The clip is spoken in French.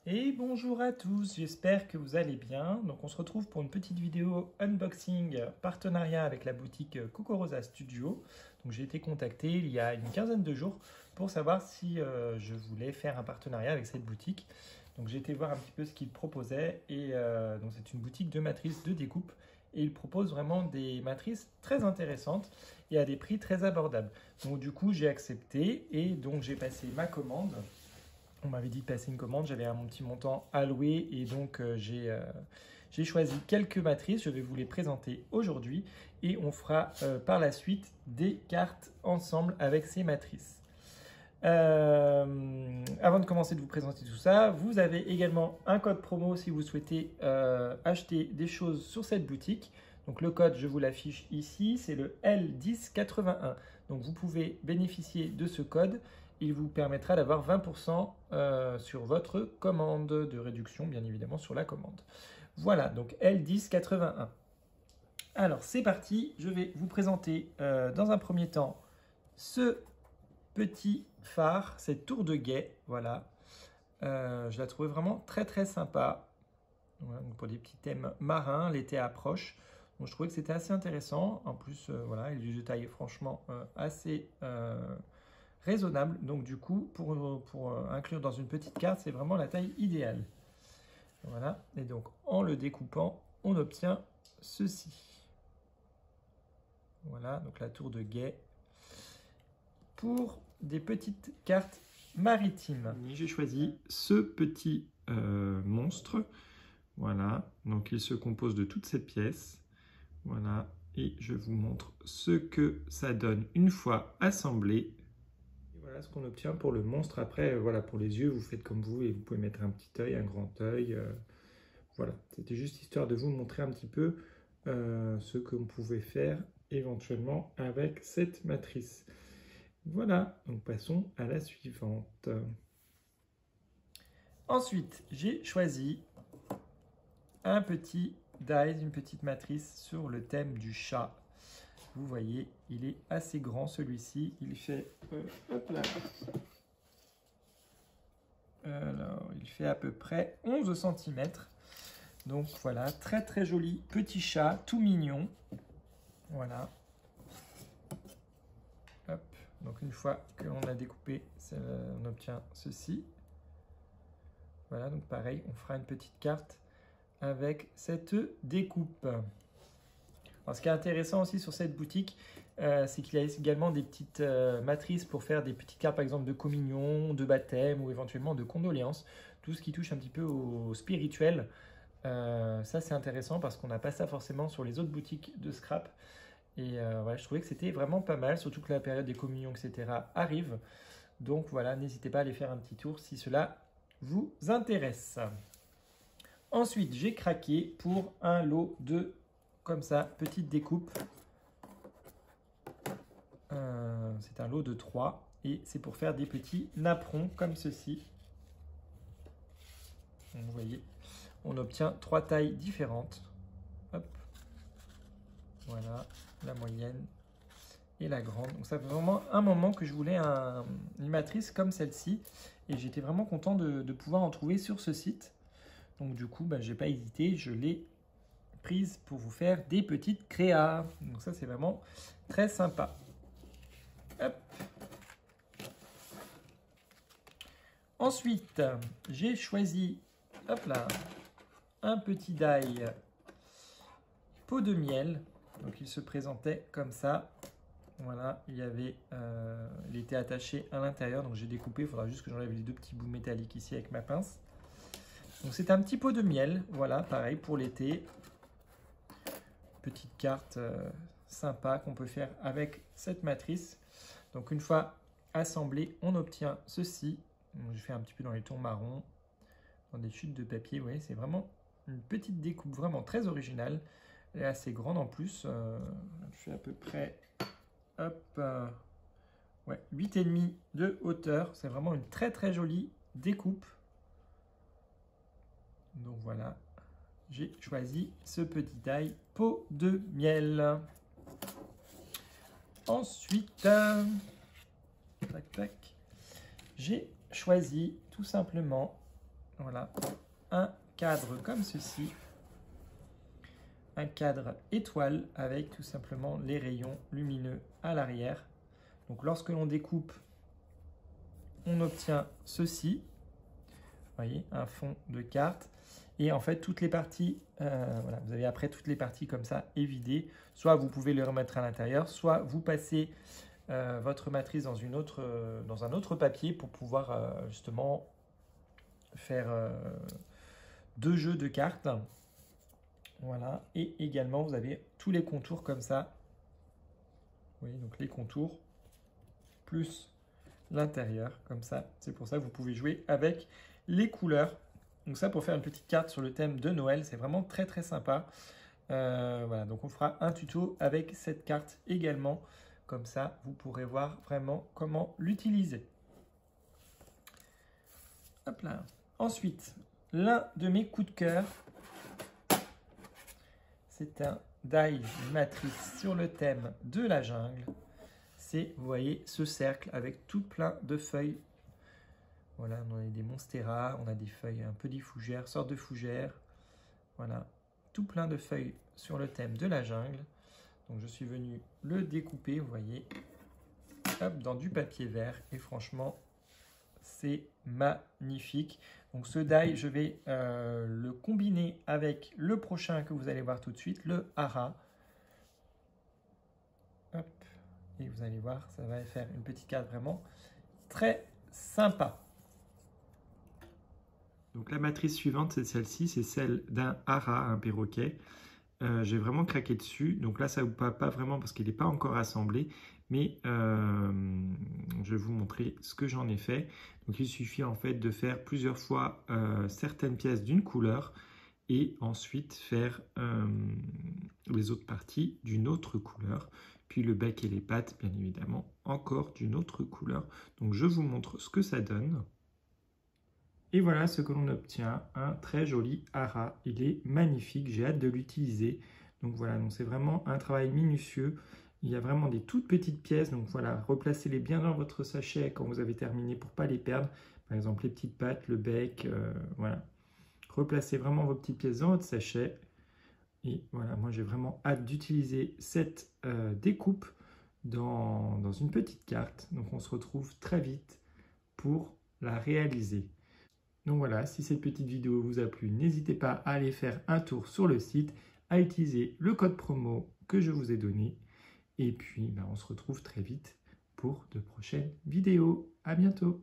Et bonjour à tous, j'espère que vous allez bien. Donc on se retrouve pour une petite vidéo unboxing partenariat avec la boutique Coco Rosa Studio. Donc j'ai été contacté il y a une quinzaine de jours pour savoir si je voulais faire un partenariat avec cette boutique. Donc j'ai été voir un petit peu ce qu'ils proposaient et donc c'est une boutique de matrices de découpe et ils proposent vraiment des matrices très intéressantes et à des prix très abordables. Donc du coup j'ai accepté et donc j'ai passé ma commande. On m'avait dit de passer une commande, j'avais mon petit montant alloué et donc j'ai choisi quelques matrices. Je vais vous les présenter aujourd'hui et on fera par la suite des cartes ensemble avec ces matrices. Avant de commencer de vous présenter tout ça, vous avez également un code promo si vous souhaitez acheter des choses sur cette boutique. Donc le code, je vous l'affiche ici, c'est le L1081. Donc vous pouvez bénéficier de ce code. Il vous permettra d'avoir 20% sur votre commande, de réduction bien évidemment sur la commande. Voilà, donc L1081. Alors c'est parti, je vais vous présenter dans un premier temps ce petit phare, cette tour de guet, voilà. Je la trouvais vraiment très très sympa. Voilà, donc pour des petits thèmes marins, l'été approche. Donc je trouvais que c'était assez intéressant. En plus, voilà, il est de taille franchement assez raisonnable. Donc du coup, pour inclure dans une petite carte, c'est vraiment la taille idéale. Voilà, et donc en le découpant, on obtient ceci. Voilà, donc la tour de guet pour des petites cartes maritimes. J'ai choisi ce petit monstre. Voilà, donc il se compose de toutes ces pièces. Voilà, et je vous montre ce que ça donne une fois assemblé. Et voilà ce qu'on obtient pour le monstre. Après, voilà, pour les yeux, vous faites comme vous et vous pouvez mettre un petit œil, un grand œil. Voilà, c'était juste histoire de vous montrer un petit peu ce qu'on pouvait faire éventuellement avec cette matrice. Voilà, donc passons à la suivante. Ensuite, j'ai choisi un petit dies, une petite matrice sur le thème du chat. Vous voyez, il est assez grand celui-ci. Il fait, hop là. Alors, il fait à peu près 11 cm. Donc voilà, très très joli petit chat, tout mignon. Voilà. Hop. Donc une fois que l'on a découpé, on obtient ceci. Voilà, donc pareil, on fera une petite carte avec cette découpe. Alors, ce qui est intéressant aussi sur cette boutique, c'est qu'il y a également des petites matrices pour faire des petites cartes, par exemple de communion, de baptême ou éventuellement de condoléances. Tout ce qui touche un petit peu au spirituel. Ça, c'est intéressant parce qu'on n'a pas ça forcément sur les autres boutiques de scrap. Et ouais, je trouvais que c'était vraiment pas mal, surtout que la période des communions, etc. arrive. Donc voilà, n'hésitez pas à aller faire un petit tour si cela vous intéresse. Ensuite, j'ai craqué pour un lot de, comme ça, petite découpe. C'est un lot de 3 et c'est pour faire des petits napperons comme ceci. Donc, vous voyez, on obtient 3 tailles différentes. Hop. Voilà, la moyenne et la grande. Donc ça fait vraiment un moment que je voulais une matrice comme celle-ci et j'étais vraiment content de pouvoir en trouver sur ce site. Donc du coup, je n'ai pas hésité, je l'ai prise pour vous faire des petites créas. Donc ça, c'est vraiment très sympa. Hop. Ensuite, j'ai choisi, hop là, un petit die pot de miel. Donc il se présentait comme ça. Voilà, il était attaché à l'intérieur, donc j'ai découpé. Il faudra juste que j'enlève les deux petits bouts métalliques ici avec ma pince. Donc c'est un petit pot de miel, voilà, pareil pour l'été. Petite carte sympa qu'on peut faire avec cette matrice. Donc une fois assemblé, on obtient ceci. Donc, je fais un petit peu dans les tons marrons, dans des chutes de papier. Vous voyez, c'est vraiment une petite découpe vraiment très originale. Elle est assez grande en plus. Je fais à peu près hop, ouais, 8,5 de hauteur. C'est vraiment une très très jolie découpe. Donc voilà, j'ai choisi ce petit die pot de miel. Ensuite, tac, tac, j'ai choisi tout simplement voilà, un cadre comme ceci. Un cadre étoile avec tout simplement les rayons lumineux à l'arrière. Donc lorsque l'on découpe, on obtient ceci. Vous voyez, un fond de carte. Et en fait, toutes les parties, voilà, vous avez après toutes les parties comme ça évidées. Soit vous pouvez les remettre à l'intérieur, soit vous passez votre matrice dans un autre papier pour pouvoir justement faire 2 jeux de cartes. Voilà, et également vous avez tous les contours comme ça. Vous voyez, donc les contours plus l'intérieur comme ça. C'est pour ça que vous pouvez jouer avec les couleurs. Donc ça pour faire une petite carte sur le thème de Noël, c'est vraiment très très sympa. Voilà, donc on fera un tuto avec cette carte également. Comme ça, vous pourrez voir vraiment comment l'utiliser. Hop là. Ensuite, l'un de mes coups de cœur, c'est un die matrice sur le thème de la jungle. C'est, vous voyez, ce cercle avec tout plein de feuilles. Voilà, on a des monstera, on a des feuilles un peu des fougères, sortes de fougères. Voilà, tout plein de feuilles sur le thème de la jungle. Donc je suis venu le découper, vous voyez, hop, dans du papier vert. Et franchement, c'est magnifique. Donc ce die, je vais le combiner avec le prochain que vous allez voir tout de suite, le hara. Hop, et vous allez voir, ça va faire une petite carte vraiment très sympa. Donc la matrice suivante, c'est celle-ci, c'est celle d'un hara, un perroquet. J'ai vraiment craqué dessus. Donc là, ça ne vous parle pas vraiment parce qu'il n'est pas encore assemblé. Mais je vais vous montrer ce que j'en ai fait. Donc il suffit en fait de faire plusieurs fois certaines pièces d'une couleur et ensuite faire les autres parties d'une autre couleur. Puis le bec et les pattes, bien évidemment, encore d'une autre couleur. Donc je vous montre ce que ça donne. Et voilà ce que l'on obtient, un très joli hara. Il est magnifique, j'ai hâte de l'utiliser. Donc voilà, c'est vraiment un travail minutieux. Il y a vraiment des toutes petites pièces, donc voilà, replacez-les bien dans votre sachet quand vous avez terminé pour ne pas les perdre. Par exemple, les petites pattes, le bec, voilà. Replacez vraiment vos petites pièces dans votre sachet. Et voilà, moi j'ai vraiment hâte d'utiliser cette découpe dans une petite carte. Donc on se retrouve très vite pour la réaliser. Donc voilà, si cette petite vidéo vous a plu, n'hésitez pas à aller faire un tour sur le site, à utiliser le code promo que je vous ai donné. Et puis, on se retrouve très vite pour de prochaines vidéos. À bientôt!